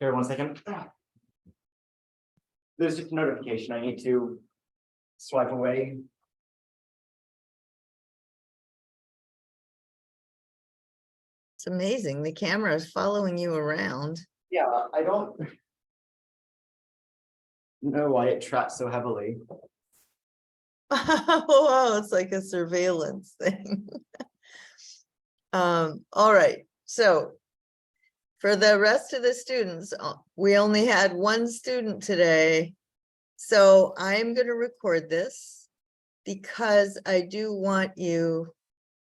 Here, 1 second. There's just a notification. I need to swipe away. It's amazing. The camera is following you around. Yeah, I don't know why it tracks so heavily. Oh, it's like a surveillance thing. All right. So for the rest of the students, we only had one student today. So I'm going to record this because I do want you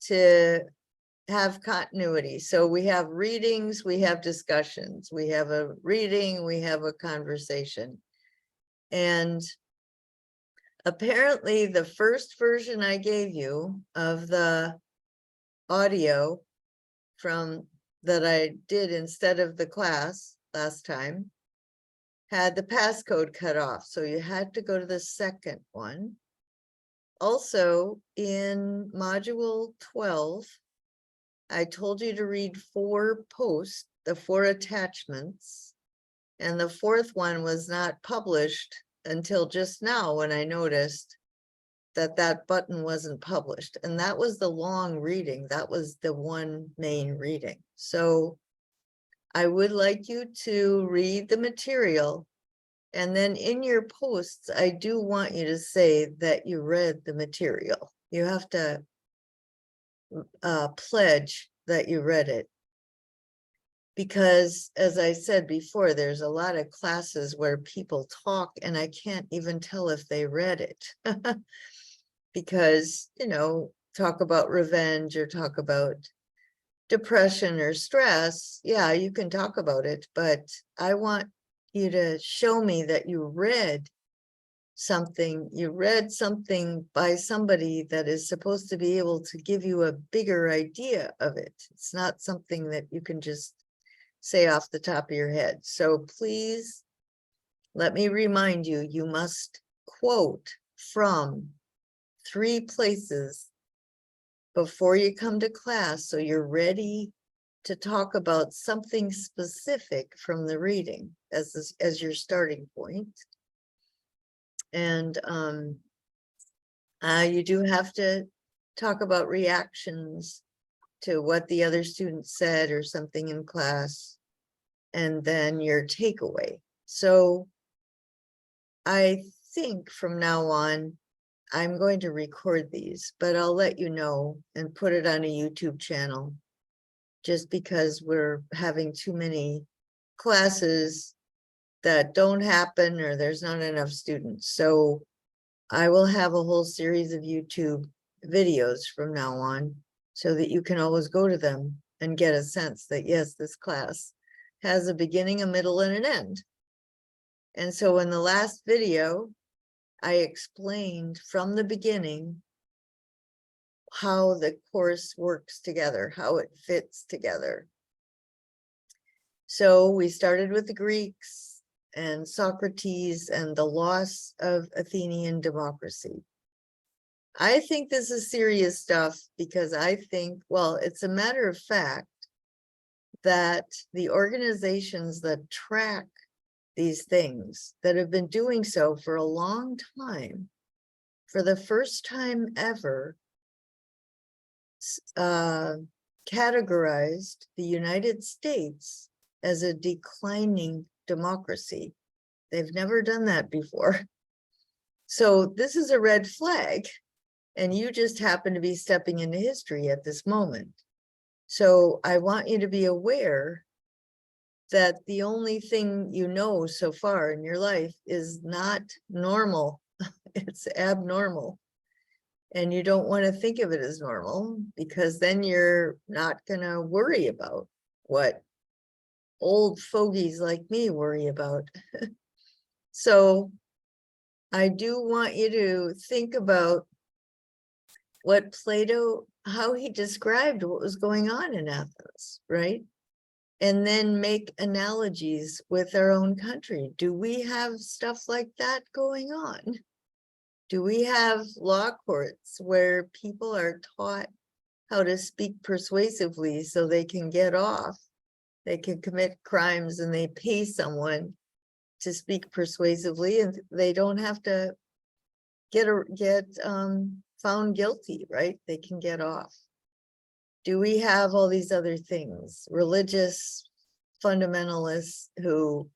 to have continuity. So we have readings, we have discussions, we have a reading, we have a conversation. And apparently the first version I gave you of the audio from that I did instead of the class last time had the passcode cut off. So you had to go to the second one. Also in module 12, I told you to read 4 posts, the 4 attachments, and the 4th one was not published until just now when I noticed that that button wasn't published. And that was the long reading. That was the one main reading. So I would like you to read the material. And then in your posts, I do want you to say that you read the material. You have to pledge that you read it. Because as I said before, there's a lot of classes where people talk and I can't even tell if they read it. Because, you know, talk about revenge or talk about depression or stress. Yeah, you can talk about it, but I want you to show me that you read something by somebody that is supposed to be able to give you a bigger idea of it. It's not something that you can just say off the top of your head. So please let me remind you, you must quote from 3 places before you come to class, so you're ready to talk about something specific from the reading as your starting point. And you do have to talk about reactions to what the other students said or something in class, and then your takeaway. So I think from now on, I'm going to record these, but I'll let you know and put it on a YouTube channel just because we're having too many classes that don't happen or there's not enough students. So I will have a whole series of YouTube videos from now on so that you can always go to them and get a sense that, yes, this class has a beginning, a middle, and an end. And so in the last video, I explained from the beginning how the course works together, how it fits together. So we started with the Greeks and Socrates and the loss of Athenian democracy. I think this is serious stuff because I think, well, it's a matter of fact that the organizations that track these things that have been doing so for a long time, for the first time ever, categorized the United States as a declining democracy. They've never done that before. So this is a red flag, and you just happen to be stepping into history at this moment. So I want you to be aware that the only thing you know so far in your life is not normal. It's abnormal. And you don't want to think of it as normal because then you're not going to worry about what old fogies like me worry about. So I do want you to think about what Plato, how he described what was going on in Athens, right? And then make analogies with our own country. Do we have stuff like that going on? Do we have law courts where people are taught how to speak persuasively so they can get off They can commit crimes and they pay someone to speak persuasively, and they don't have to get found guilty, right? They can get off. Do we have all these other things? Religious fundamentalists who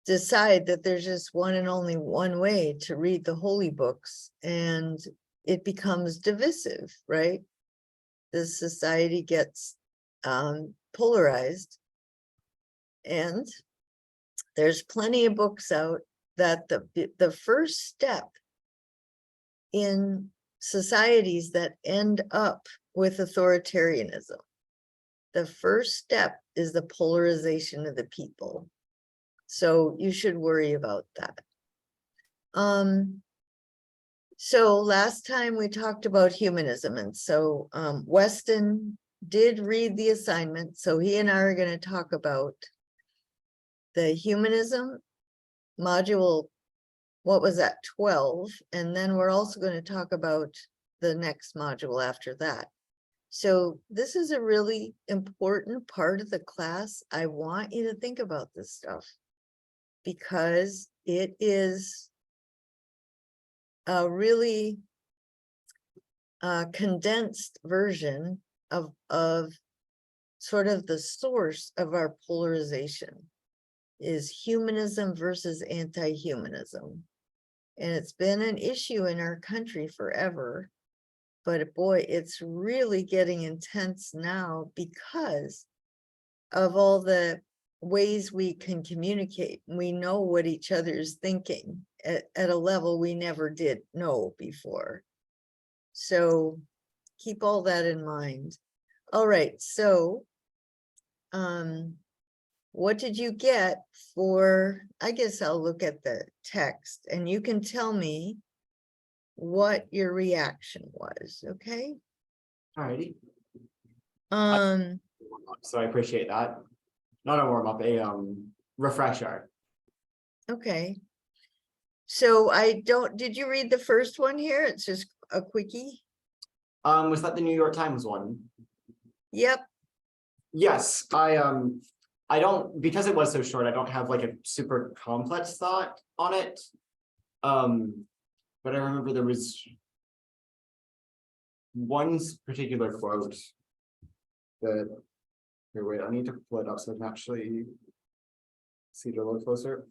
decide that there's just one and only one way to read the holy books, and it becomes divisive, right? The society gets polarized, and there's plenty of books out that the first step in societies that end up with authoritarianism, the first step is the polarization of the people. So you should worry about that. So last time we talked about humanism, and so Weston did read the assignment, so he and I are going to talk about the humanism module. What was that, 12? And then we're also going to talk about the next module after that. So this is a really important part of the class. I want you to think about this stuff because it is a really condensed version of sort of the source of our polarization is humanism versus anti-humanism. And it's been an issue in our country forever, but boy, it's really getting intense now because of all the ways we can communicate. We know what each other's thinking at a level we never did know before. So keep all that in mind. All right, so what did you get for, I guess I'll look at the text and you can tell me what your reaction was, okay? Alrighty. Um, So I appreciate that. Not a warm up, a refresher. okay. So did you read the first one here? It's just a quickie. Was that the New York Times one? Yep. Yes, I don't, because it was so short, I don't have like a super complex thought on it. But I remember there was one particular quote that, here, wait, I need to pull it up so I can actually see it a little closer.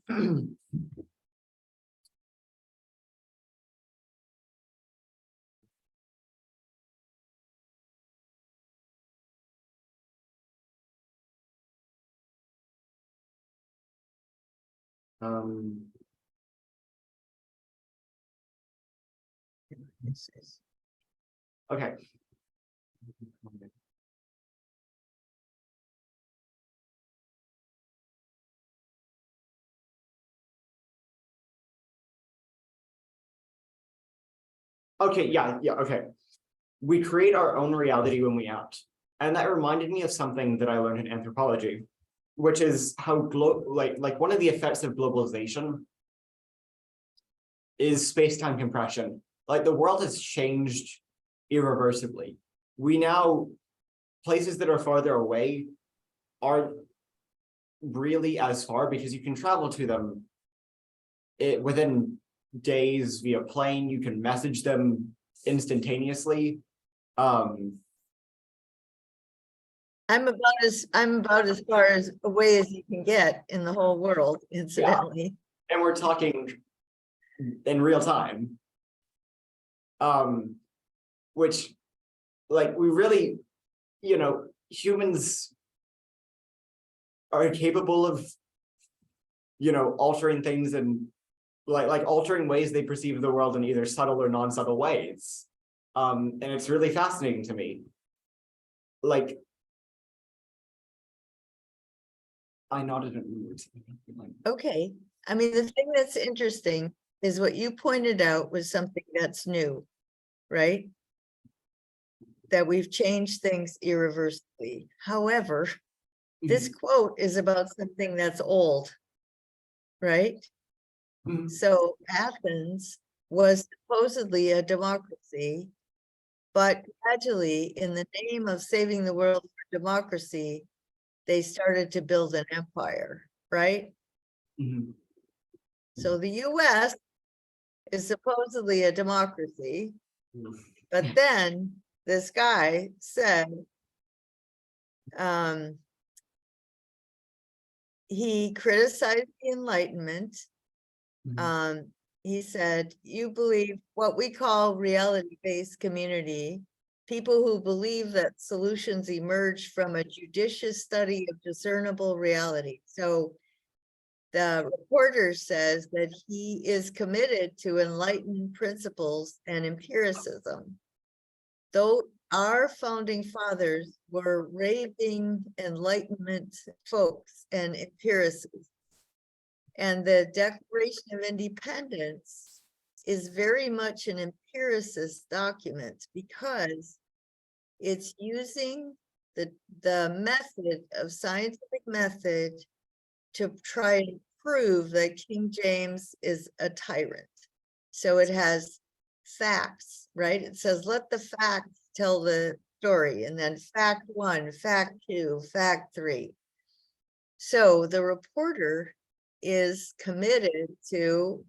Okay. Okay, yeah, okay. We create our own reality when we act. And that reminded me of something that I learned in anthropology, which is how like one of the effects of globalization is space-time compression. Like the world has changed irreversibly. We now, places that are farther away aren't really as far because you can travel to them within days via plane. You can message them instantaneously. I'm about as far as away as you can get in the whole world, incidentally. And we're talking in real time. Which, like, we really, humans are capable of, altering things and like altering ways they perceive the world in either subtle or non-subtle ways. And it's really fascinating to me. Like, I nodded at words. Okay. I mean, the thing that's interesting is what you pointed out was something that's new, right? That we've changed things irreversibly. However, this quote is about something that's old, right? So Athens was supposedly a democracy But gradually, in the name of saving the world for democracy, they started to build an empire, right? Mhm. So the US is supposedly a democracy, but then this guy said, he criticized the Enlightenment. Mhm. He said, you believe what we call reality-based community, people who believe that solutions emerge from a judicious study of discernible reality. So the reporter says that he is committed to enlightened principles and empiricism. Though our founding fathers were raving Enlightenment folks and empiricists, and the Declaration of Independence is very much an empiricist document because it's using the method of scientific method to try and prove that King James is a tyrant. So it has facts, right? It says, let the facts tell the story, and then fact 1, fact 2, fact 3. So the reporter is committed to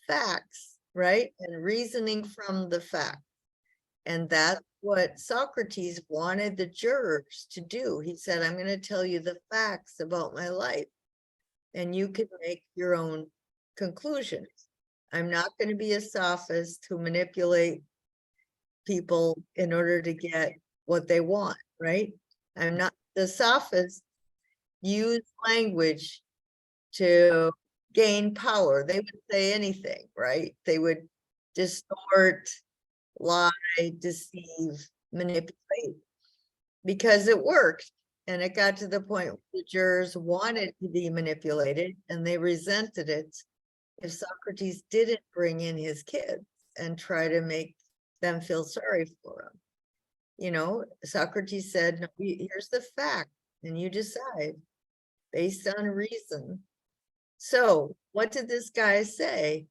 facts, right? And reasoning from the fact. And that's what Socrates wanted the jurors to do. He said, I'm going to tell you the facts about my life, and you can make your own conclusions. I'm not going to be a sophist who manipulate people in order to get what they want, right? I'm not. The sophists use language to gain power. They would say anything, right? They would distort, lie, deceive, manipulate, because it worked. And it got to the point where the jurors wanted to be manipulated and they resented it if Socrates didn't bring in his kids and try to make them feel sorry for him. You know, Socrates said, no, here's the fact, and you decide based on reason. So what did this guy say?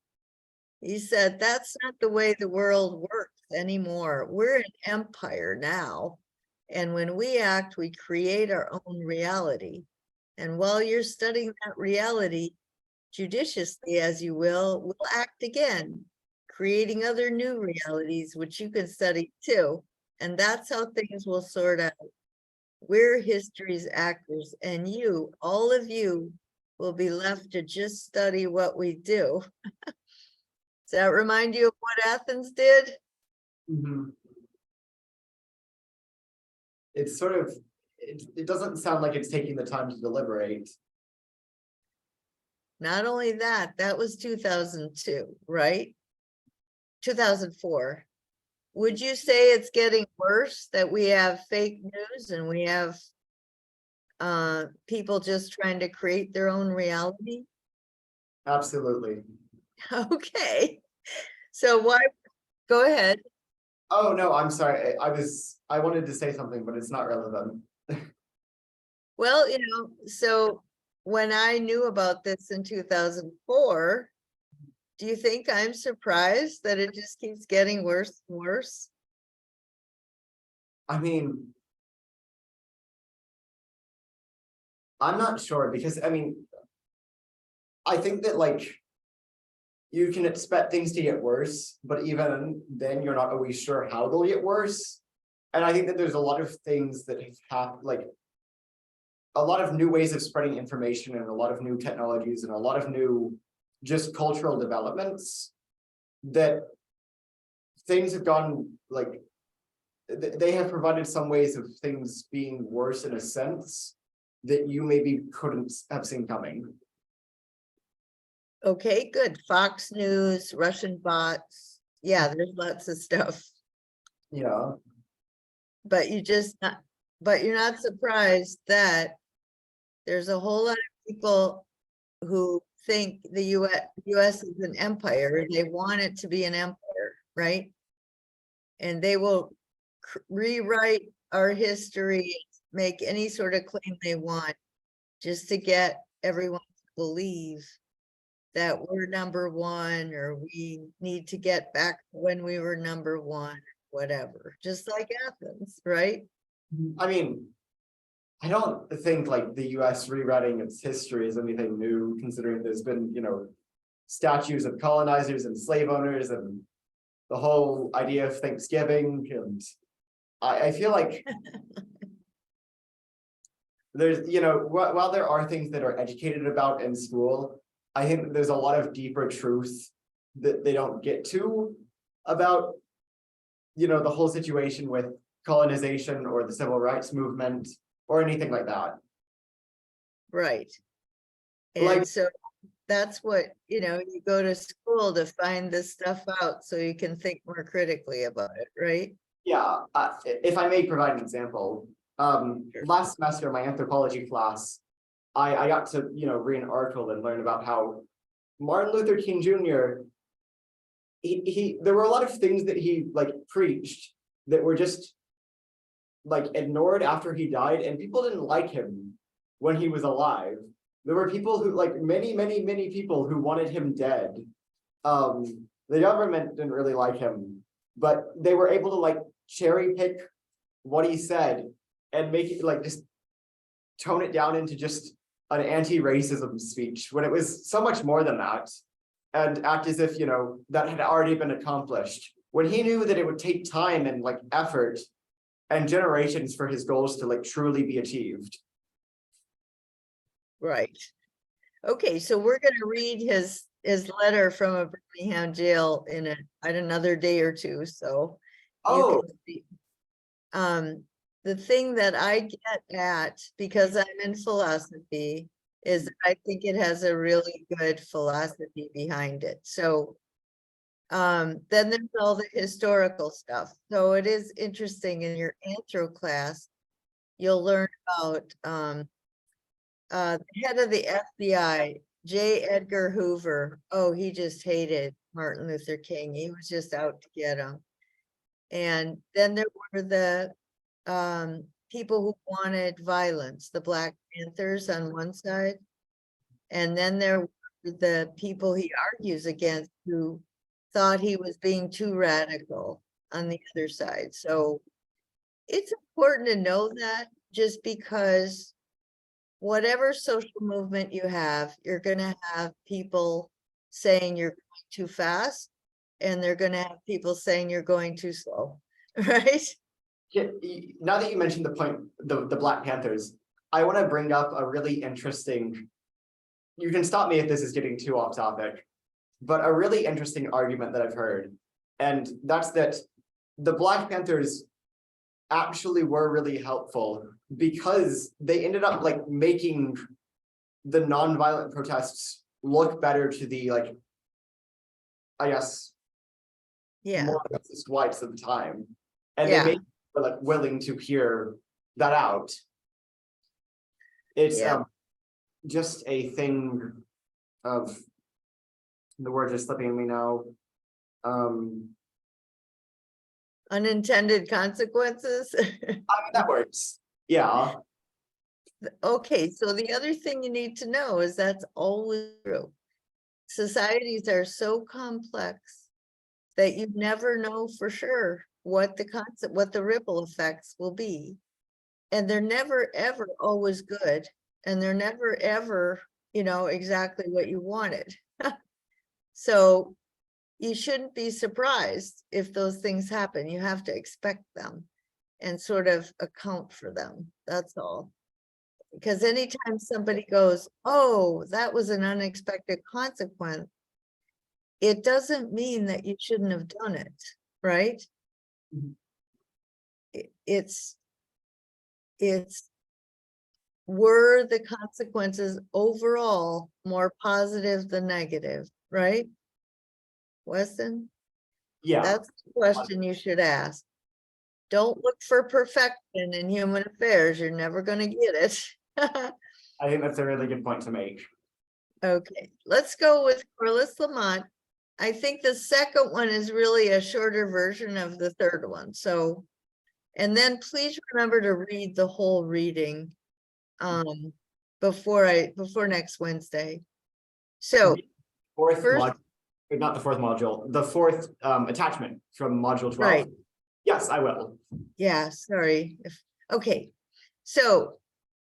He said, that's not the way the world works anymore. We're an empire now. And when we act, we create our own reality. And while you're studying that reality judiciously, as you will, we'll act again, creating other new realities, which you can study too. And that's how things will sort out. We're history's actors, and you, all of you, will be left to just study what we do. Does that remind you of what Athens did? Mhm. It's sort of, it doesn't sound like it's taking the time to deliberate. Not only that, that was 2002, right? 2004. Would you say it's getting worse, that we have fake news and we have people just trying to create their own reality? Absolutely. Okay. So why, go ahead. Oh, no, I'm sorry. I wanted to say something, but it's not relevant. Well, you know, so when I knew about this in 2004, do you think I'm surprised that it just keeps getting worse and worse? I mean, I'm not sure because, I mean, I think that like you can expect things to get worse, but even then you're not always sure how they'll get worse. And I think that there's a lot of things that have like a lot of new ways of spreading information and a lot of new technologies and a lot of new just cultural developments that things have gone like they have provided some ways of things being worse in a sense that you maybe couldn't have seen coming. Okay, good. Fox News, Russian bots. Yeah, there's lots of stuff. Yeah. But you're not surprised that there's a whole lot of people who think the US is an empire. They want it to be an empire, right? And they will rewrite our history, make any sort of claim they want, just to get everyone to believe that we're number one, or we need to get back to when we were number one, whatever, just like Athens, right? I mean, I don't think like the US rewriting its history is anything new, considering there's been, statues of colonizers and slave owners and the whole idea of Thanksgiving. And I feel like there's, while there are things that are educated about in school, I think there's a lot of deeper truth that they don't get to about, the whole situation with colonization or the civil rights movement or anything like that. Right. Like- And so that's what, you go to school to find this stuff out so you can think more critically about it, right? Yeah, if I may provide an example, Sure. last semester, my anthropology class, I got to, read an article and learn about how Martin Luther King Jr., there were a lot of things that he like preached that were just like ignored after he died, and people didn't like him when he was alive. There were people who, like, many people who wanted him dead. The government didn't really like him, but they were able to like cherry pick what he said and make it like just tone it down into just an anti-racism speech when it was so much more than that, and act as if, that had already been accomplished, when he knew that it would take time and like effort and generations for his goals to like truly be achieved. Right. Okay, so we're going to read his letter from a Birmingham jail in another day or two. So you can see. The thing that I get at, because I'm in philosophy, is I think it has a really good philosophy behind it. So then there's all the historical stuff. So it is interesting in your anthro class, you'll learn about the head of the FBI, J. Edgar Hoover. Oh, he just hated Martin Luther King. He was just out to get him. And then there were the people who wanted violence, the Black Panthers on one side. And then there were the people he argues against who thought he was being too radical on the other side. So it's important to know that, just because whatever social movement you have, you're going to have people saying you're going too fast, and they're going to have people saying you're going too slow, right? Yeah, now that you mentioned the point, the Black Panthers, I want to bring up a really interesting, you can stop me if this is getting too off topic, but a really interesting argument that I've heard, and that's that the Black Panthers actually were really helpful because they ended up like making the nonviolent protests look better to the, like, I guess, Yeah. more racist whites of the time, and Yeah. they made them like willing to hear that out. It's Yeah. just a thing of, the words are slipping me now. Unintended consequences. I mean, that works. Yeah. Okay, so the other thing you need to know is that's always true. Societies are so complex that you never know for sure what the ripple effects will be. And they're never, ever always good. And they're never, ever, exactly what you wanted. So you shouldn't be surprised if those things happen. You have to expect them and sort of account for them. That's all. Because anytime somebody goes, oh, that was an unexpected consequence, it doesn't mean that you shouldn't have done it, right? Mhm. It's were the consequences overall more positive than negative, right? Weston? Yeah. That's the question you should ask. Don't look for perfection in human affairs. You're never going to get it. I think that's a really good point to make. Okay, let's go with Corliss Lamont. I think the second one is really a shorter version of the third one. So, and then please remember to read the whole reading before next Wednesday. So Fourth first, module, not the fourth module, the fourth attachment from module 12. right. Yes, I will. Yeah, sorry. Okay, so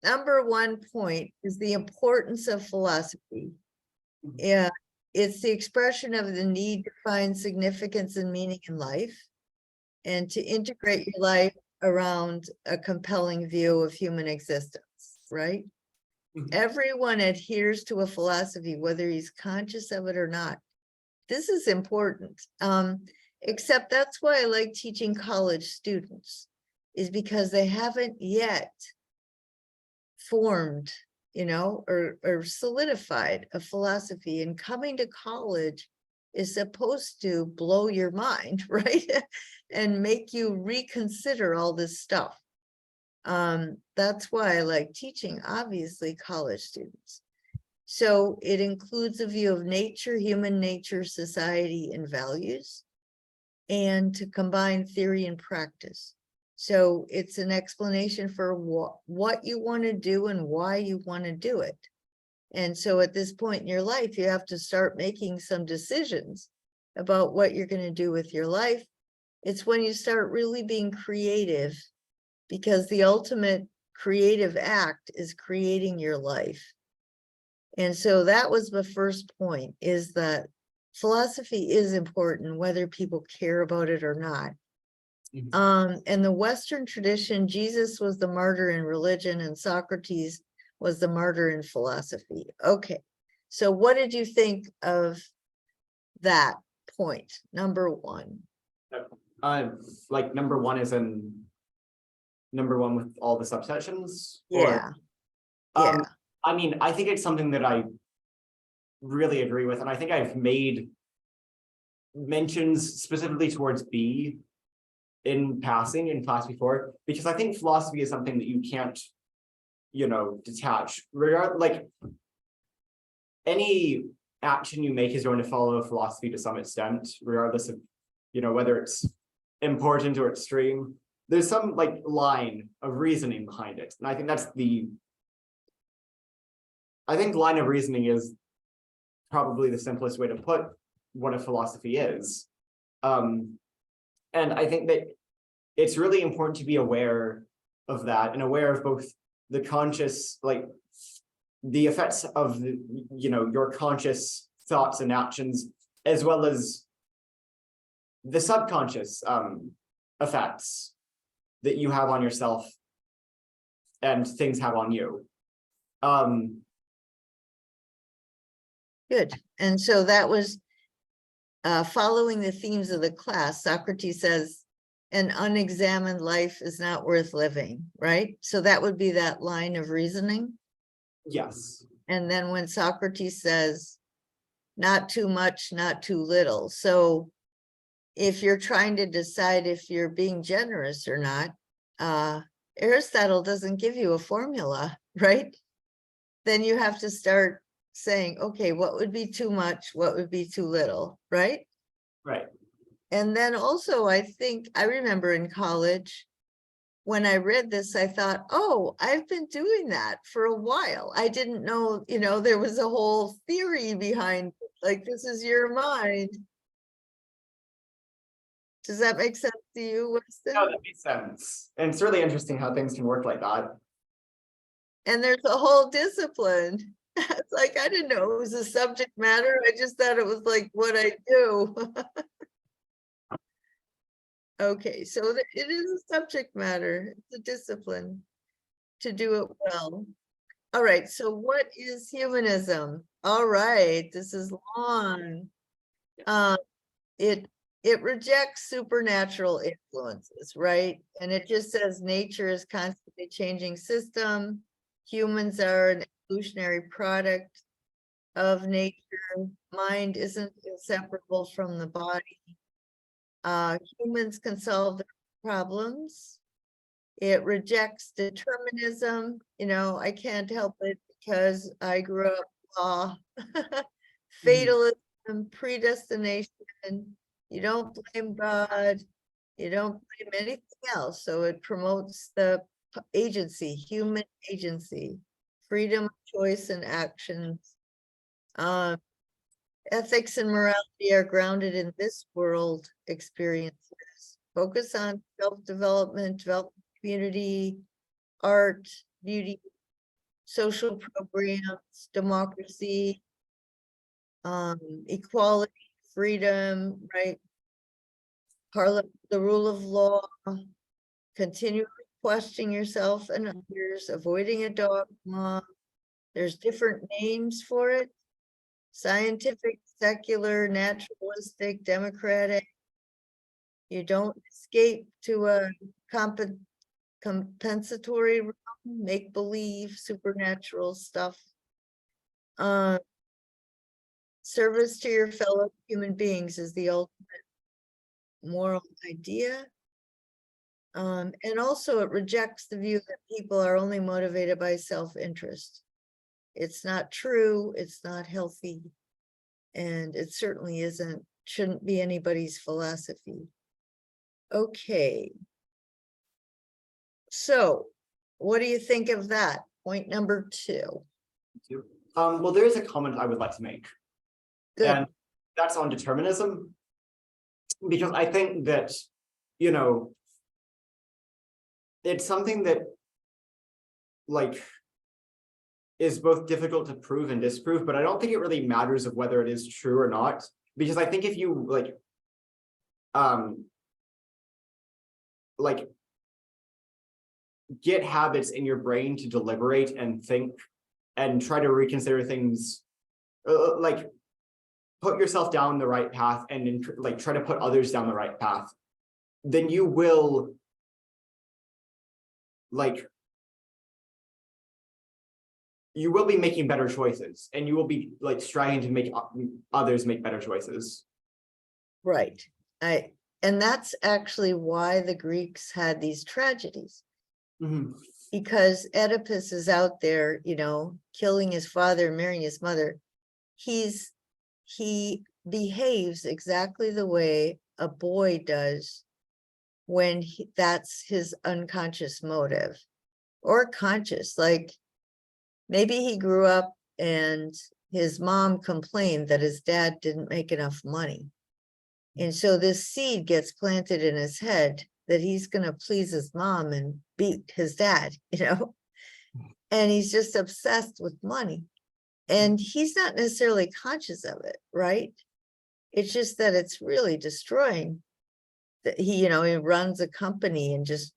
number one point is the importance of philosophy. Yeah, it's the expression of the need to find significance and meaning in life and to integrate your life around a compelling view of human existence, right? Everyone adheres to a philosophy, whether he's conscious of it or not. This is important. Except that's why I like teaching college students, is because they haven't yet formed, or solidified a philosophy, and coming to college is supposed to blow your mind, right? And make you reconsider all this stuff. That's why I like teaching, obviously, college students. So it includes a view of nature, human nature, society, and values, and to combine theory and practice. So it's an explanation for what you want to do and why you want to do it. And so at this point in your life, you have to start making some decisions about what you're going to do with your life. It's when you start really being creative, because the ultimate creative act is creating your life. And so that was the first point, is that philosophy is important, whether people care about it or not. And the Western tradition, Jesus was the martyr in religion and Socrates was the martyr in philosophy. Okay, so what did you think of that point, number one? Like number one is in number one with all the subsections? Yeah, yeah. I mean, I think it's something that I really agree with, and I think I've made mentions specifically towards B in passing in class before, because I think philosophy is something that you can't, detach. Like any action you make is going to follow philosophy to some extent, regardless of, whether it's important or extreme. There's some like line of reasoning behind it, and I think line of reasoning is probably the simplest way to put what a philosophy is. And I think that it's really important to be aware of that, and aware of both the conscious, like the effects of your conscious thoughts and actions, as well as the subconscious effects that you have on yourself and things have on you. Good. And so that was following the themes of the class. Socrates says, an unexamined life is not worth living, right? So that would be that line of reasoning. Yes. And then when Socrates says, not too much, not too little. So if you're trying to decide if you're being generous or not, Aristotle doesn't give you a formula, right? Then you have to start saying, okay, what would be too much? What would be too little, right? Right. And then also, I think I remember in college, when I read this, I thought, oh, I've been doing that for a while. I didn't know, there was a whole theory behind it. Like, this is your mind. Does that make sense to you, Winston? No, that makes sense. And it's really interesting how things can work like that. And there's a whole discipline. It's like, I didn't know it was a subject matter. I just thought it was like what I do. Okay, so it is a subject matter. It's a discipline to do it well. All right, so what is humanism? All right, this is long. It rejects supernatural influences, right? And it just says nature is constantly changing system. Humans are an evolutionary product of nature. Mind isn't inseparable from the body. Humans can solve their problems. It rejects determinism. I can't help it because I grew up law. Fatalism, predestination. You don't blame God. You don't blame anything else. So it promotes the agency, human agency, freedom of choice and actions. Ethics and morality are grounded in this world experiences. Focus on self-development, develop community, art, beauty, social programs, democracy, equality, freedom, right? Parliament, the rule of law, continually questioning yourself and others, avoiding a dogma. There's different names for it. Scientific, secular, naturalistic, democratic. You don't escape to a compensatory realm, make-believe, supernatural stuff. Service to your fellow human beings is the ultimate moral idea. And also it rejects the view that people are only motivated by self-interest. It's not true, it's not healthy, and it certainly shouldn't be anybody's philosophy. Okay. So what do you think of that? Point number 2. Well, there is a comment I would like to make. Good. And that's on determinism. Because I think that, you know, it's something that, like, is both difficult to prove and disprove, but I don't think it really matters of whether it is true or not. Because I think if you get habits in your brain to deliberate and think and try to reconsider things, like put yourself down the right path and like try to put others down the right path, then you will be making better choices, and you will be like striving to make others make better choices. Right. And that's actually why the Greeks had these tragedies. Mm-hmm. Because Oedipus is out there, you know, killing his father, marrying his mother. He behaves exactly the way a boy does when that's his unconscious motive, or conscious. Like maybe he grew up and his mom complained that his dad didn't make enough money. And so this seed gets planted in his head that he's going to please his mom and beat his dad, you know, and he's just obsessed with money. And he's not necessarily conscious of it, right? It's just that it's really destroying. That he runs a company and just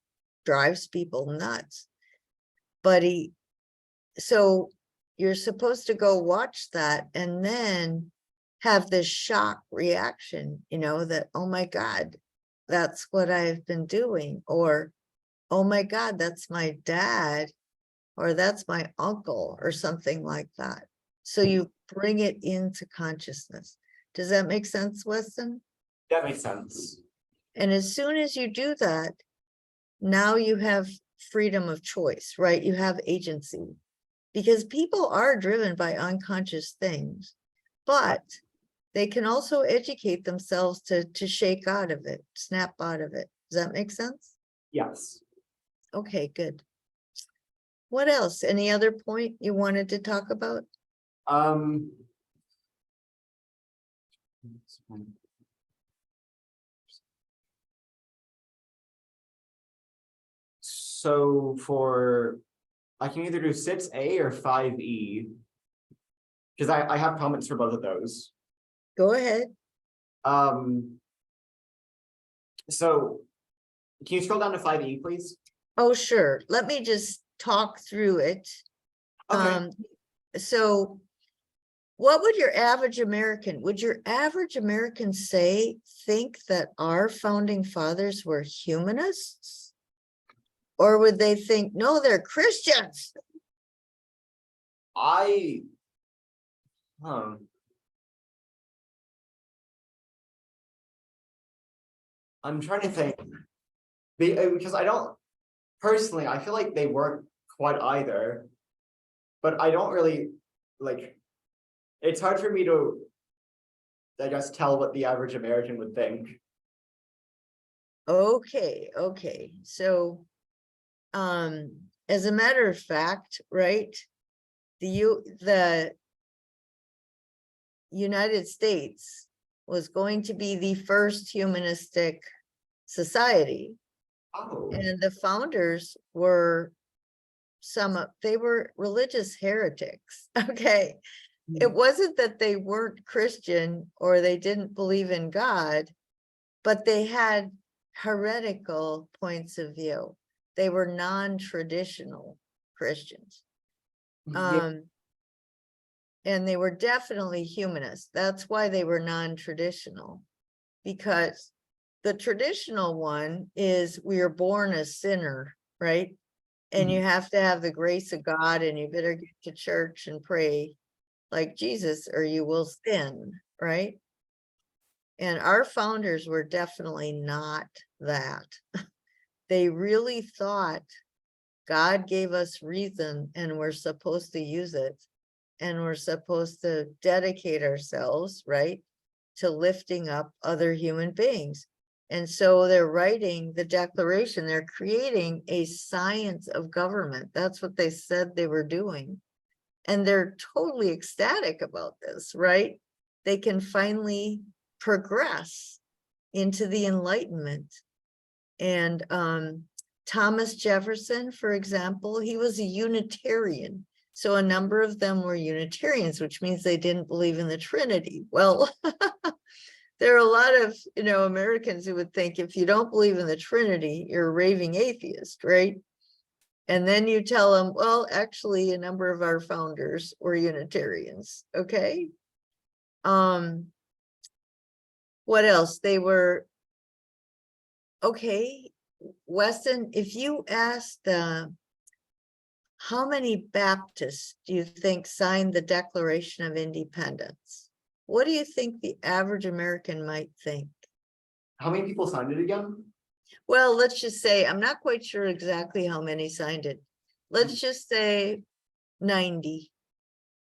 drives people nuts. But so you're supposed to go watch that and then have this shock reaction, that, oh my God, that's what I've been doing. Or, oh my God, that's my dad, or that's my uncle, or something like that. So you bring it into consciousness. Does that make sense, Weston? That makes sense. And as soon as you do that, now you have freedom of choice, right? You have agency, because people are driven by unconscious things, but they can also educate themselves to shake out of it, snap out of it. Does that make sense? Yes. Okay, good. What else? Any other point you wanted to talk about? So I can either do 6A or 5E, because I have comments for both of those. Go ahead. So can you scroll down to 5E, please? Oh, sure. Let me just talk through it. Okay. So what would your average American think that our founding fathers were humanists? Or would they think, no, they're Christians? I'm trying to think, because I don't personally, I feel like they weren't quite either, but I don't really it's hard for me to, I guess, tell what the average American would think. Okay. So, as a matter of fact, right, the United States was going to be the first humanistic society. Oh. And the founders were they were religious heretics. Okay. It wasn't that they weren't Christian or they didn't believe in God, but they had heretical points of view. They were non-traditional Christians. Yeah. And they were definitely humanists. That's why they were non-traditional, because the traditional one is we are born a sinner, right? And you have to have the grace of God, and you better get to church and pray like Jesus or you will sin, right? And our founders were definitely not that. They really thought God gave us reason and we're supposed to use it. And we're supposed to dedicate ourselves, right, to lifting up other human beings. And so they're writing the Declaration, they're creating a science of government. That's what they said they were doing. And they're totally ecstatic about this, right? They can finally progress into the Enlightenment. And Thomas Jefferson, for example, he was a Unitarian. So a number of them were Unitarians, which means they didn't believe in the Trinity. Well, there are a lot of, Americans who would think if you don't believe in the Trinity, you're a raving atheist, right? And then you tell them, well, actually, a number of our founders were Unitarians, okay? What else? They were, okay, Weston, if you asked how many Baptists do you think signed the Declaration of Independence? What do you think the average American might think? How many people signed it again? Well, let's just say, I'm not quite sure exactly how many signed it. Let's just say 90.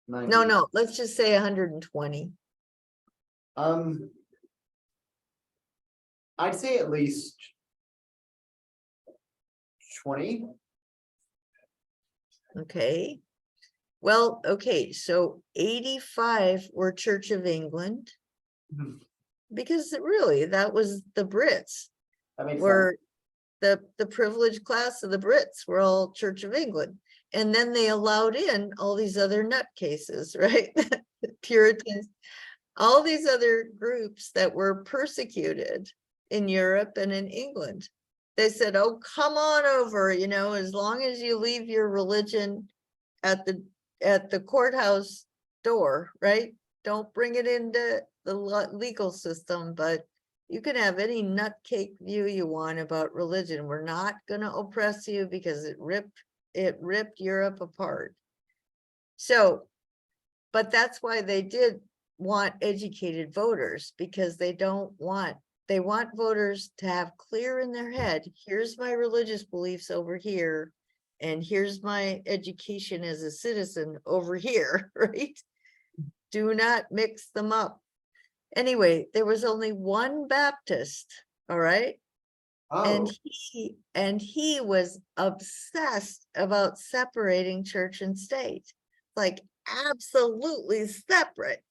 90. No, let's just say 120. I'd say at least 20. Okay. Well, okay, so 85 were Church of England, because really that was the Brits. That makes were the privileged class of the Brits were all Church of England. And then they allowed in all these other nutcases, right? Puritans, all these other groups that were persecuted in Europe and in England. They said, oh, come on over, as long as you leave your religion at the courthouse door, right? Don't bring it into the legal system, but you can have any nutcake view you want about religion. We're not going to oppress you because it ripped Europe apart. So, but that's why they did want educated voters, because they want voters to have clear in their head, here's my religious beliefs over here, and here's my education as a citizen over here, right? Do not mix them up. Anyway, there was only one Baptist, all right? Oh. And he was obsessed about separating church and state, like absolutely separate.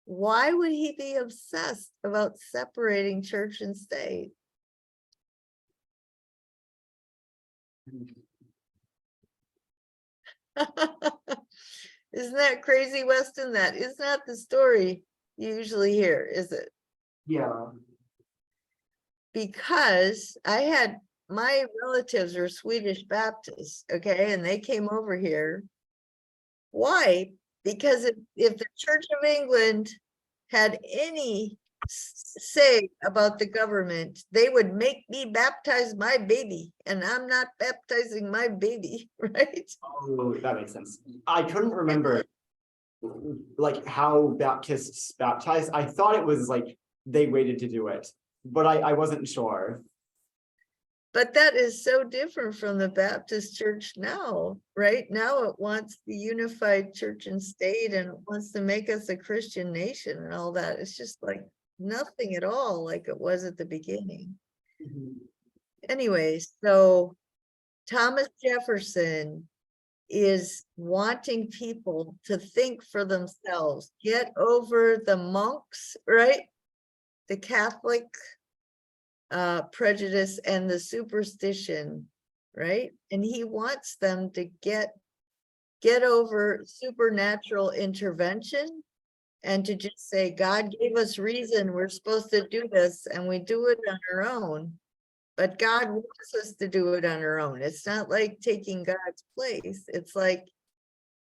Why would he be obsessed about separating church and state? Isn't that crazy, Weston? That is not the story you usually hear, is it? Yeah. Because my relatives are Swedish Baptists, okay, and they came over here. Why? Because if the Church of England had any say about the government, they would make me baptize my baby, and I'm not baptizing my baby, right? Oh, that makes sense. I couldn't remember like how Baptists baptized. I thought it was like they waited to do it, but I wasn't sure. But that is so different from the Baptist church now, right? Now it wants the unified church and state, and it wants to make us a Christian nation and all that. It's just like nothing at all like it was at the beginning. Anyway, so Thomas Jefferson is wanting people to think for themselves, get over the monks, right? The Catholic prejudice and the superstition, right? And he wants them to get over supernatural intervention and to just say, God gave us reason, we're supposed to do this, and we do it on our own. But God wants us to do it on our own. It's not like taking God's place. It's like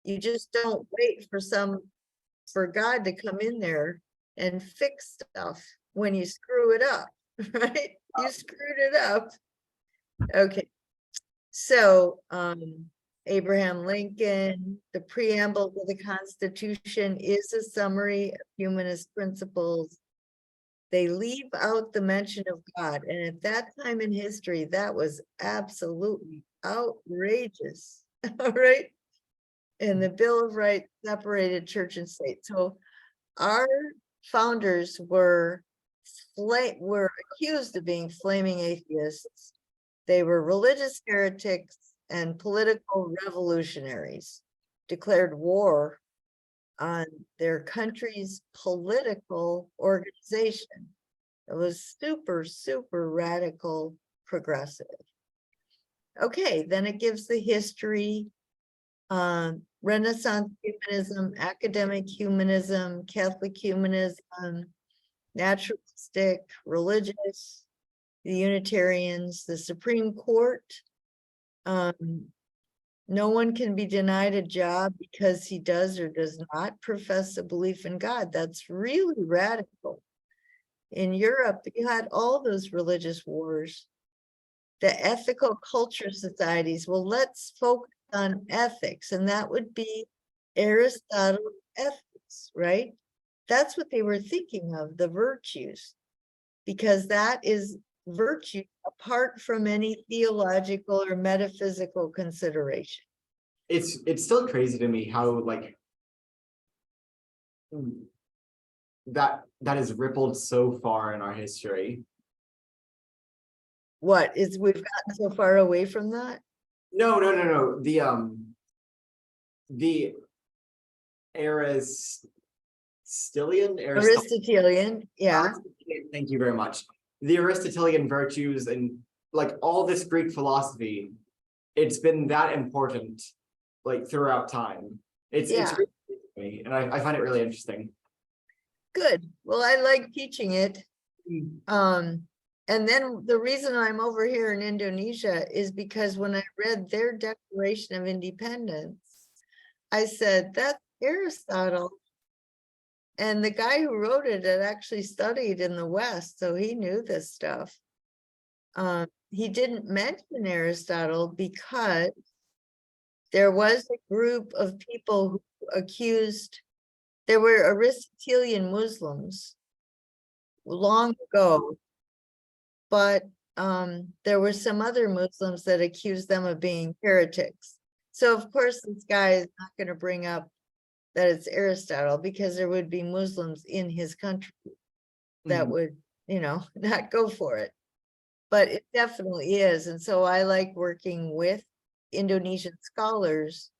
you just don't wait for God to come in there and fix stuff when you screw it up, right? You screwed it up. Okay. So, Abraham Lincoln, the preamble to the Constitution is a summary of humanist principles. They leave out the mention of God. And at that time in history, that was absolutely outrageous. All right. And the Bill of Rights separated church and state. So our founders were accused of being flaming atheists. They were religious heretics and political revolutionaries, declared war on their country's political organization. It was super, super radical progressive. Okay, then it gives the history, Renaissance humanism, academic humanism, Catholic humanism, naturalistic, religious, the Unitarians, the Supreme Court. No one can be denied a job because he does or does not profess a belief in God. That's really radical. In Europe, you had all those religious wars. The ethical culture societies, well, let's focus on ethics, and that would be Aristotle ethics, right? That's what they were thinking of, the virtues, because that is virtue apart from any theological or metaphysical consideration. It's still crazy to me how like that has rippled so far in our history. What is we've gotten so far away from that? No. The Aristotelian, yeah. Thank you very much. The Aristotelian virtues and like all this Greek philosophy, it's been that important like throughout time. It's really me, and I find it really interesting. Good. Well, I like teaching it. And then the reason I'm over here in Indonesia is because when I read their Declaration of Independence, I said, that's Aristotle. And the guy who wrote it had actually studied in the West, so he knew this stuff. He didn't mention Aristotle because there was a group of people who accused, there were Aristotelian Muslims long ago, but there were some other Muslims that accused them of being heretics. So of course, this guy is not going to bring up that it's Aristotle because there would be Muslims in his country that would, not go for it. But it definitely is. And so I like working with Indonesian scholars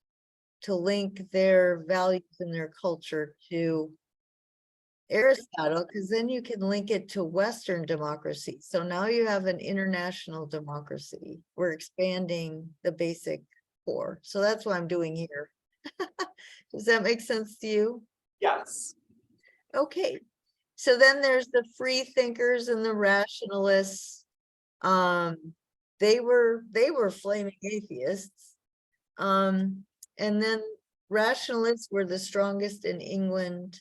to link their values and their culture to Aristotle, because then you can link it to Western democracy. So now you have an international democracy. We're expanding the basic core. So that's what I'm doing here. Does that make sense to you? Yes. Okay. So then there's the free thinkers and the rationalists. They were flaming atheists. And then rationalists were the strongest in England.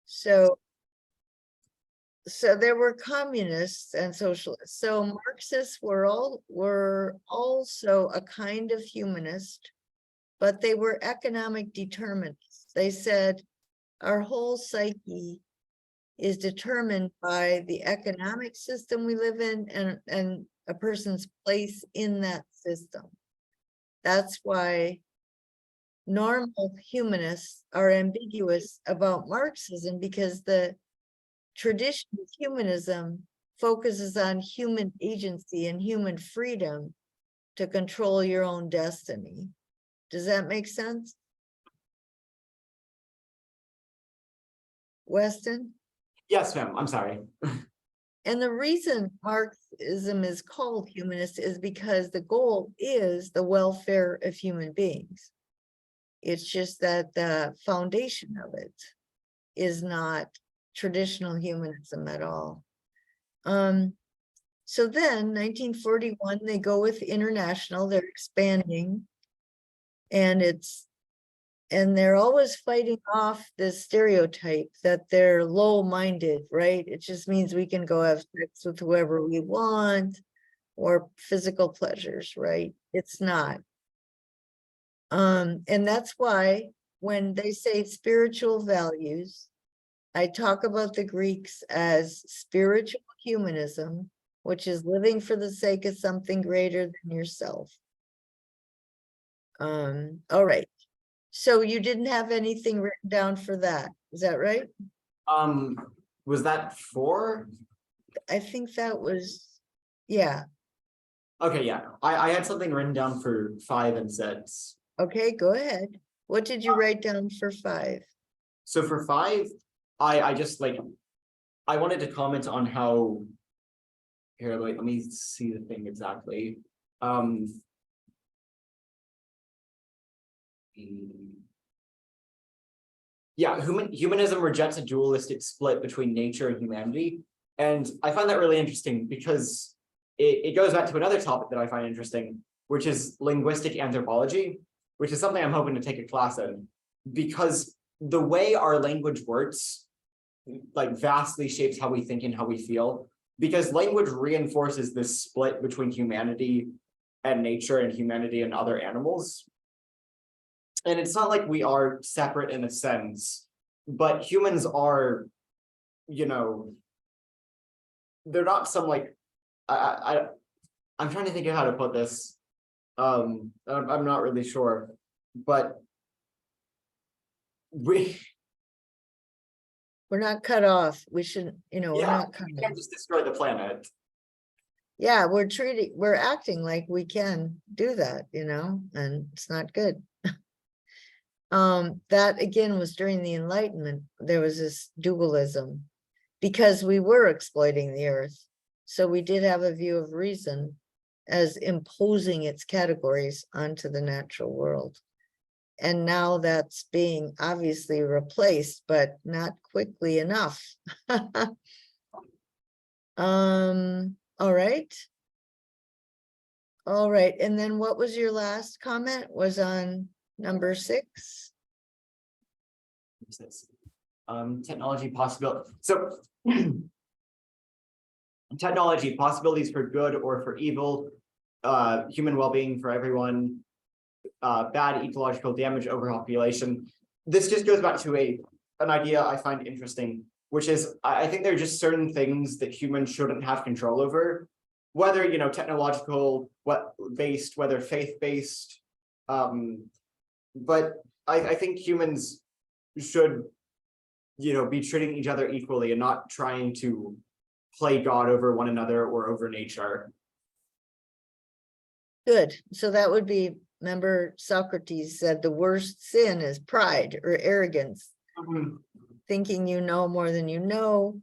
So there were communists and socialists. So Marxists were also a kind of humanist, but they were economic determinists. They said our whole psyche is determined by the economic system we live in and a person's place in that system. That's why normal humanists are ambiguous about Marxism, because the tradition of humanism focuses on human agency and human freedom to control your own destiny. Does that make sense? Weston? Yes, ma'am. I'm sorry. And the reason Marxism is called humanist is because the goal is the welfare of human beings. It's just that the foundation of it is not traditional humanism at all. So then 1941, they go with international, they're expanding. And they're always fighting off this stereotype that they're low-minded, right? It just means we can go have sex with whoever we want or physical pleasures, right? It's not. And that's why when they say spiritual values, I talk about the Greeks as spiritual humanism, which is living for the sake of something greater than yourself. All right. So you didn't have anything written down for that, is that right? Was that 4? I think that was, yeah. Okay, yeah. I had something written down for 5 and 6. Okay, go ahead. What did you write down for 5? So for 5, I just like, I wanted to comment on how, here, wait, let me see the thing exactly. Yeah, humanism rejects a dualistic split between nature and humanity. And I find that really interesting because it goes back to another topic that I find interesting, which is linguistic anthropology, which is something I'm hoping to take a class in, because the way our language works like vastly shapes how we think and how we feel, because language reinforces this split between humanity and nature and humanity and other animals. And it's not like we are separate in a sense, but humans are, you know, they're not some like, I'm trying to think of how to put this. I'm not really sure, but we're not cut off. We shouldn't, we're yeah, not cut we off. can't just destroy the planet. Yeah, we're acting like we can do that, and it's not good. That again was during the Enlightenment. There was this dualism because we were exploiting the earth. So we did have a view of reason as imposing its categories onto the natural world. And now that's being obviously replaced, but not quickly enough. All right. All right. And then what was your last comment? Was on number 6? Technology possibility. So technology possibilities for good or for evil, human well-being for everyone, bad ecological damage, overpopulation. This just goes back to an idea I find interesting, which is I think there are just certain things that humans shouldn't have control over, whether technological, based, whether faith-based. But I think humans should be treating each other equally and not trying to play God over one another or over nature. Good. So that would be, remember Socrates said the worst sin is pride or arrogance. Mm-hmm. Thinking you know more than you know,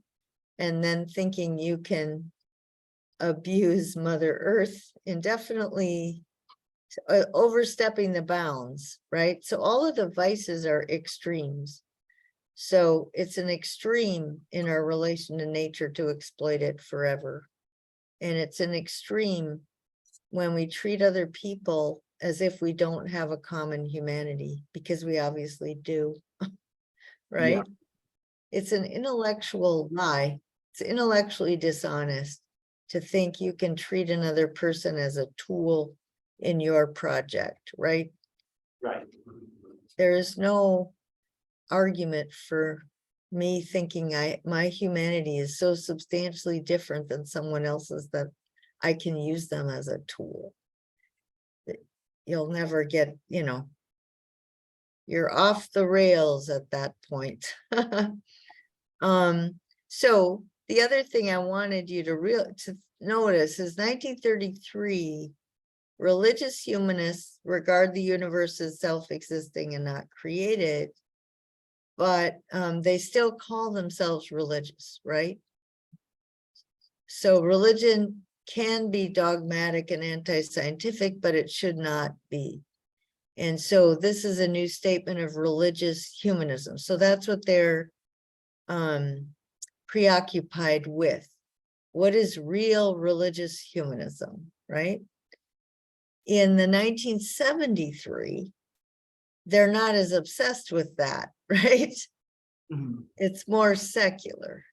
and then thinking you can abuse Mother Earth indefinitely, overstepping the bounds, right? So all of the vices are extremes. So it's an extreme in our relation to nature to exploit it forever. And it's an extreme when we treat other people as if we don't have a common humanity, because we obviously do, right? Yeah. It's an intellectual lie. It's intellectually dishonest to think you can treat another person as a tool in your project, right? Right. There is no argument for me thinking my humanity is so substantially different than someone else's that I can use them as a tool. You'll never get, you're off the rails at that point. So the other thing I wanted you to notice is 1933, religious humanists regard the universe as self-existing and not created, but they still call themselves religious, right? So religion can be dogmatic and anti-scientific, but it should not be. And so this is a new statement of religious humanism. So that's what they're preoccupied with. What is real religious humanism, right? In the 1973, they're not as obsessed with that, right? Mhm. It's more secular.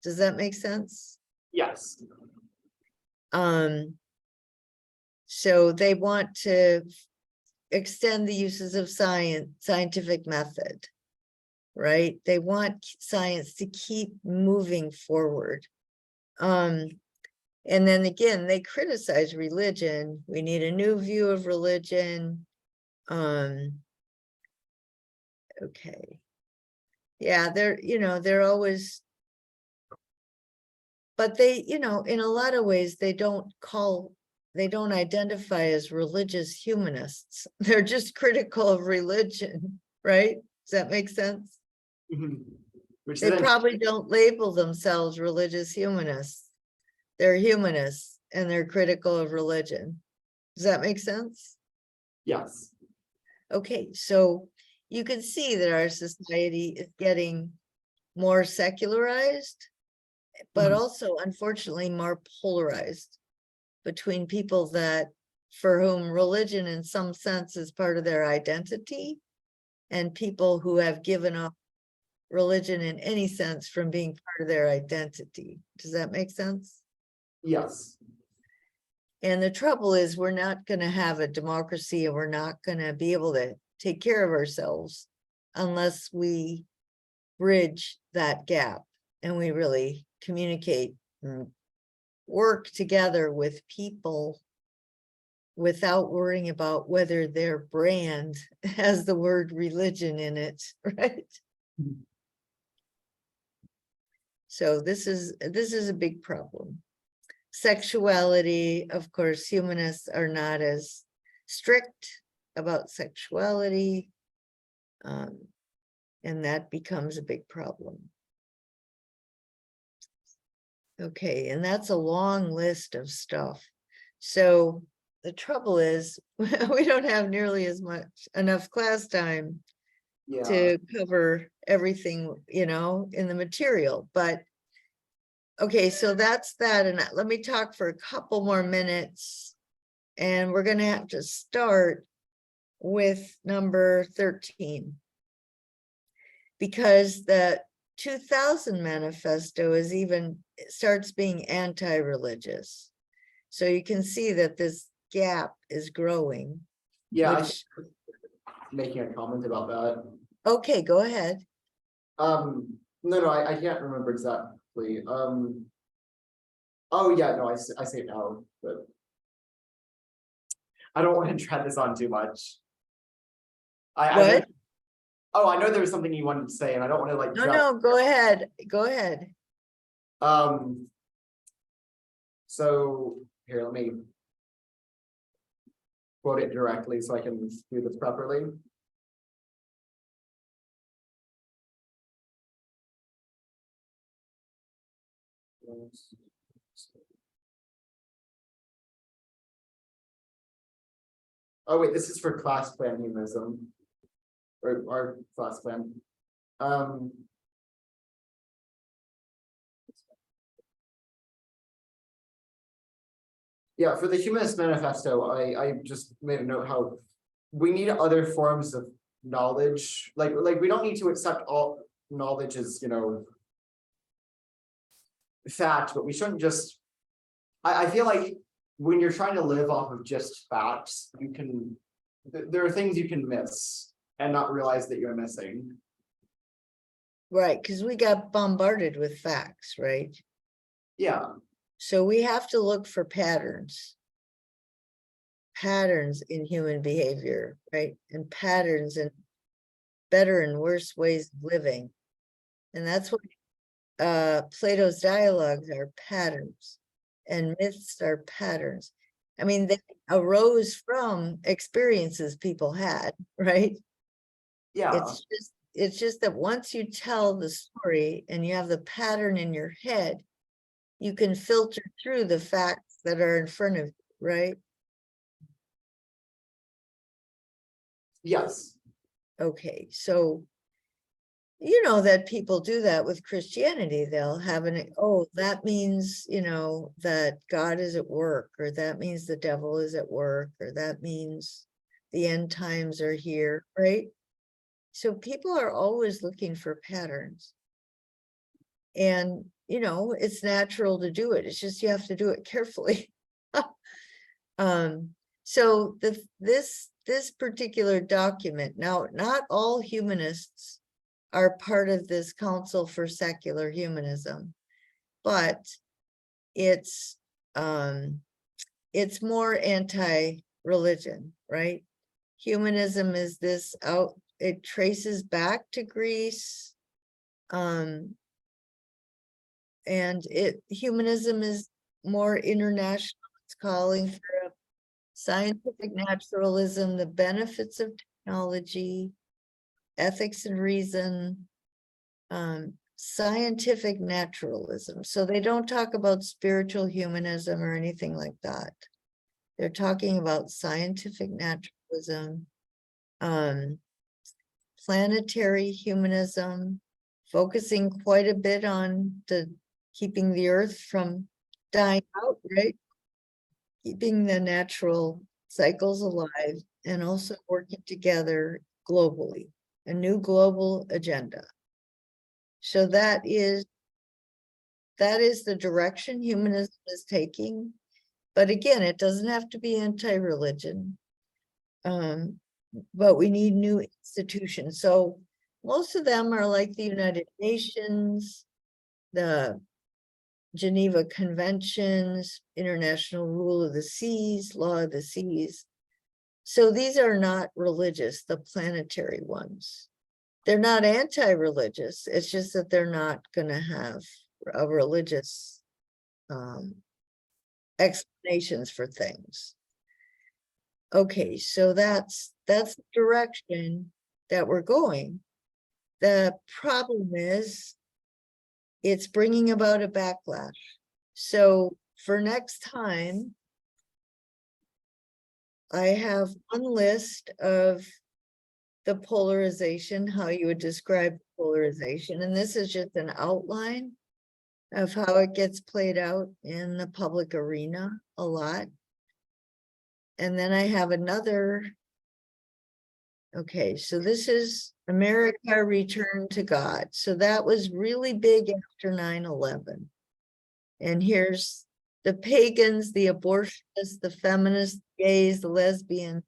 Does that make sense? Yes. So they want to extend the uses of scientific method, right? They want science to keep moving forward. And then again, they criticize religion. We need a new view of religion. Okay. Yeah, they're always, but they, in a lot of ways, they don't identify as religious humanists. They're just critical of religion, right? Does that make sense? Mhm. Which They then, probably don't label themselves religious humanists. They're humanists and they're critical of religion. Does that make sense? yes. Okay, so you can see that our society is getting more secularized, but Mhm. also unfortunately more polarized between people for whom religion in some sense is part of their identity, and people who have given up religion in any sense from being part of their identity. Does that make sense? Yes. And the trouble is, we're not going to have a democracy, and we're not going to be able to take care of ourselves unless we bridge that gap and we really communicate and work together with people without worrying about whether their brand has the word religion in it, right? Mhm. So this is a big problem. Sexuality, of course, humanists are not as strict about sexuality, and that becomes a big problem. Okay, and that's a long list of stuff. So the trouble is, we don't have nearly enough class time Yeah. to cover everything, in the material, but okay, so that's that. And let me talk for a couple more minutes. And we're going to have to start with number 13. Because the 2000 manifesto starts being anti-religious. So you can see that this gap is growing. Yeah. Which, Making a comment about that. okay, go ahead. No, I can't remember exactly. Oh yeah, no, I say it now, but I don't want to tread this on too much. What? I know there was something you wanted to say, and I don't want to like No, go ahead. Go ahead. So here, let me quote it directly so I can do this properly. Oh wait, this is for class plan humanism, or our class plan. Yeah, for the Humanist Manifesto, I just made a note how we need other forms of knowledge. Like we don't need to accept all knowledge as, fact, but we shouldn't just. I feel like when you're trying to live off of just facts, there are things you can miss and not realize that you're missing. Right, because we got bombarded with facts, right? Yeah. So we have to look for patterns in human behavior, right? And patterns in better and worse ways of living. And that's what Plato's dialogues are patterns, and myths are patterns. I mean, they arose from experiences people had, right? Yeah. It's just that once you tell the story and you have the pattern in your head, you can filter through the facts that are in front of you, right? Yes. Okay, so you know that people do that with Christianity. They'll have oh, that means, that God is at work, or that means the devil is at work, or that means the end times are here, right? So people are always looking for patterns. And, it's natural to do it. It's just you have to do it carefully. So this particular document, now, not all humanists are part of this Council for Secular Humanism, but it's more anti-religion, right? Humanism is it traces back to Greece. And humanism is more international. It's calling for scientific naturalism, the benefits of technology, ethics and reason, scientific naturalism. So they don't talk about spiritual humanism or anything like that. They're talking about scientific naturalism, planetary humanism, focusing quite a bit on keeping the earth from dying out, right? Keeping the natural cycles alive, and also working together globally, a new global agenda. So that is the direction humanism is taking. But again, it doesn't have to be anti-religion. But we need new institutions. So most of them are like the United Nations, the Geneva Conventions, International Rule of the Seas, Law of the Seas. So these are not religious, the planetary ones. They're not anti-religious. It's just that they're not going to have a religious explanations for things. Okay, so that's the direction that we're going. The problem is it's bringing about a backlash. So for next time, I have one list of the polarization, how you would describe polarization. And this is just an outline of how it gets played out in the public arena a lot. And then I have another. Okay, so this is America Return to God. So that was really big after 9/11. And here's the pagans, the abortionists, the feminists, gays, the lesbians.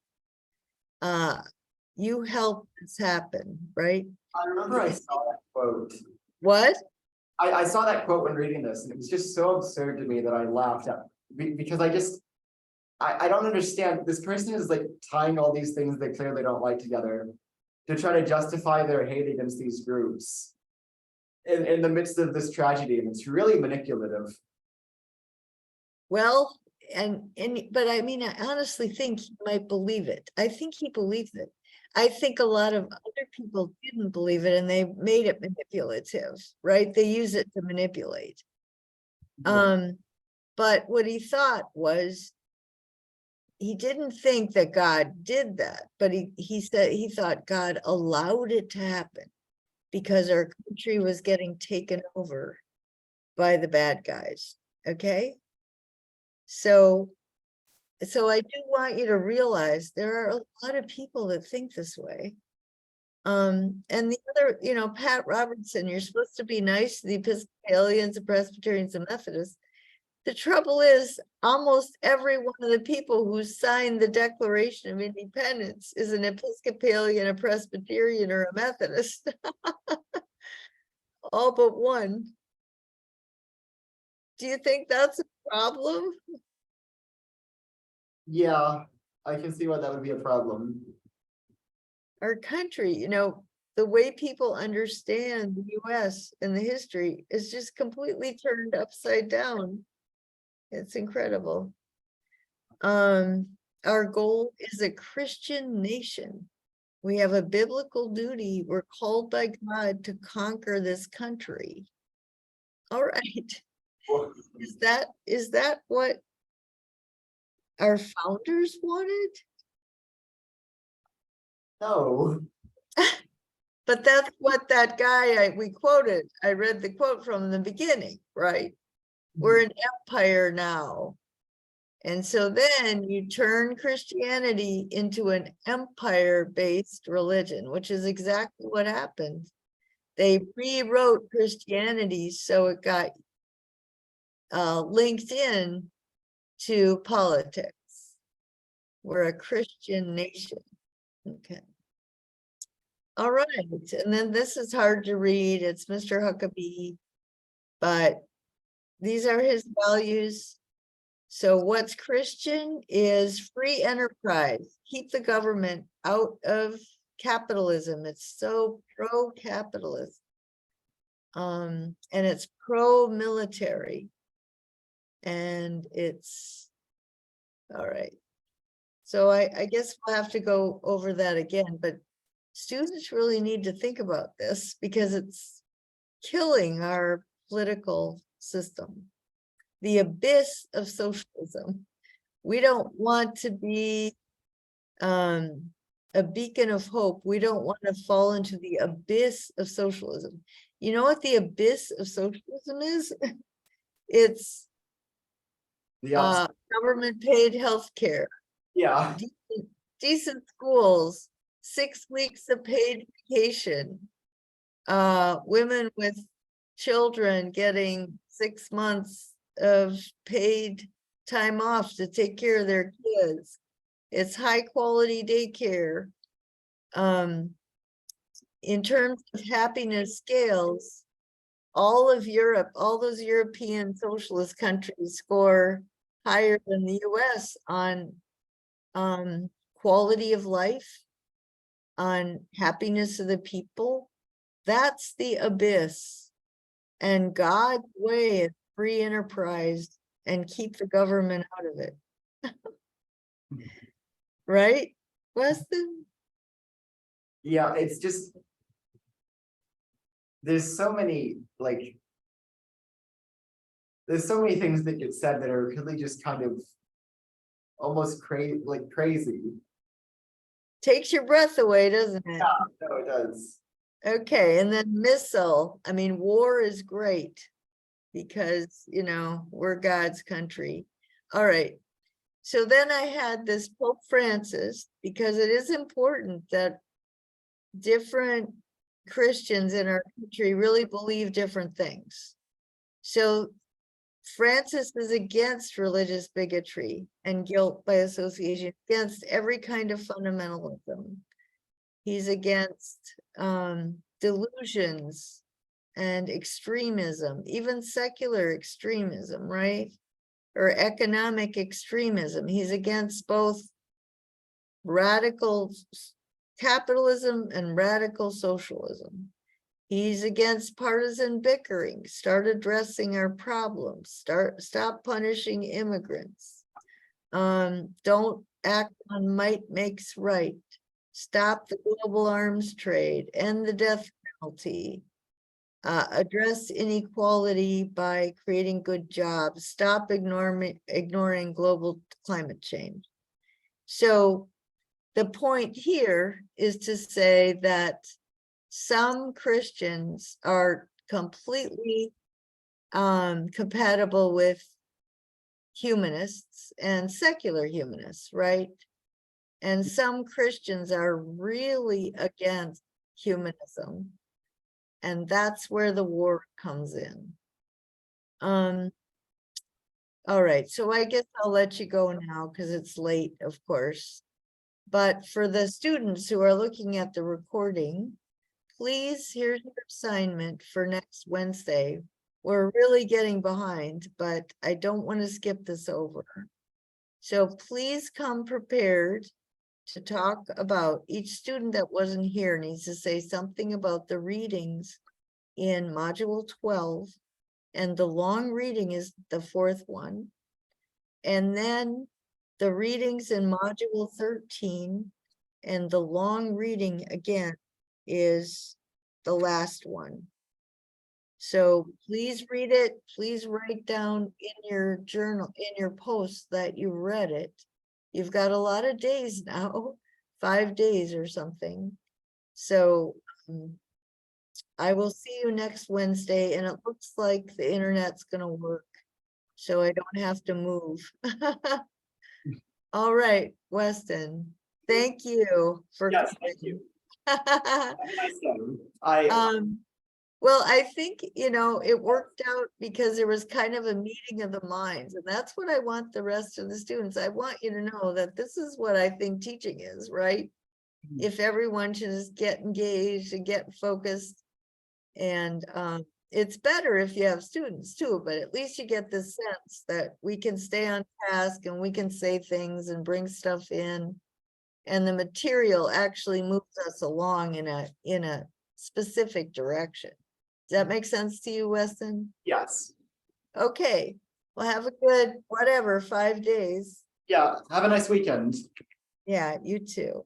You helped this happen, right? I remember I saw that quote. What? I saw that quote when reading this, and it was just so absurd to me that I laughed at because I don't understand. This person is like tying all these things they clearly don't like together to try to justify their hate against these groups in the midst of this tragedy, and it's really manipulative. Well, but I mean, I honestly think he might believe it. I think he believes it. I think a lot of other people didn't believe it, and they made it manipulative, right? They use it to manipulate. But what he thought was, he didn't think that God did that, but he said he thought God allowed it to happen because our country was getting taken over by the bad guys. Okay. So I do want you to realize there are a lot of people that think this way. And the other, Pat Robertson, you're supposed to be nice to the Episcopalians, the Presbyterians, and Methodists. The trouble is, almost every one of the people who signed the Declaration of Independence is an Episcopalian, a Presbyterian, or a Methodist. All but one. Do you think that's a problem? Yeah, I can see why that would be a problem. Our country, the way people understand the US and the history is just completely turned upside down. It's incredible. Our goal is a Christian nation. We have a biblical duty. We're called by God to conquer this country. All right. Well, Is that what our founders wanted? no. But that's what that guy we quoted, I read the quote from the beginning, right? We're an empire now. And so then you turn Christianity into an empire-based religion, which is exactly what happened. They rewrote Christianity so it got linked in to politics. We're a Christian nation. Okay. All right. And then this is hard to read. It's Mr. Huckabee, but these are his values. So what's Christian is free enterprise. Keep the government out of capitalism. It's so pro-capitalist. And it's pro-military. And it's all right. So I guess we'll have to go over that again, but students really need to think about this because it's killing our political system. The abyss of socialism. We don't want to be a beacon of hope. We don't want to fall into the abyss of socialism. You know what the abyss of socialism is? It's government paid healthcare, Yeah. decent schools, 6 weeks of paid vacation, women with children getting 6 months of paid time off to take care of their kids. It's high quality daycare. In terms of happiness scales, all of Europe, all those European socialist countries score higher than the US on quality of life, on happiness of the people. That's the abyss. And God's way is free enterprise and keep the government out of it. Right, Weston? Yeah, it's just there's so many there's so many things that get said that are really just kind of almost crazy. Takes your breath away, doesn't it? Yeah, no, it does. Okay, and then missile. I mean, war is great because, you know, we're God's country. All right. So then I had this Pope Francis, because it is important that different Christians in our country really believe different things. So Francis is against religious bigotry and guilt by association, against every kind of fundamentalism. He's against delusions and extremism, even secular extremism, right? Or economic extremism. He's against both radical capitalism and radical socialism. He's against partisan bickering. Start addressing our problems. Stop punishing immigrants. Don't act on might makes right. Stop the global arms trade. End the death penalty. Address inequality by creating good jobs. Stop ignoring global climate change. So the point here is to say that some Christians are completely compatible with humanists and secular humanists, right? And some Christians are really against humanism. And that's where the war comes in. All right, so I guess I'll let you go now because it's late, of course. But for the students who are looking at the recording, please, here's your assignment for next Wednesday. We're really getting behind, but I don't want to skip this over. So please come prepared to talk about, each student that wasn't here needs to say something about the readings in module 12, and the long reading is the 4th one. And then the readings in module 13, and the long reading again is the last one. So please read it. Please write down in your journal, in your post that you read it. You've got a lot of days now, 5 days or something. So I will see you next Wednesday, and it looks like the internet's gonna work, so I don't have to move. All right, Weston, thank you for Yes, thank you. Have a nice day. Well, I think, it worked out because there was kind of a meeting of the minds, and that's what I want the rest of the students. I want you to know that this is what I think teaching is, right? If everyone should just get engaged and get focused. And it's better if you have students too, but at least you get this sense that we can stay on task and we can say things and bring stuff in. And the material actually moves us along in a specific direction. Does that make sense to you, Weston? Yes. Okay, well, have a good, 5 days. Yeah, have a nice weekend. Yeah, you too.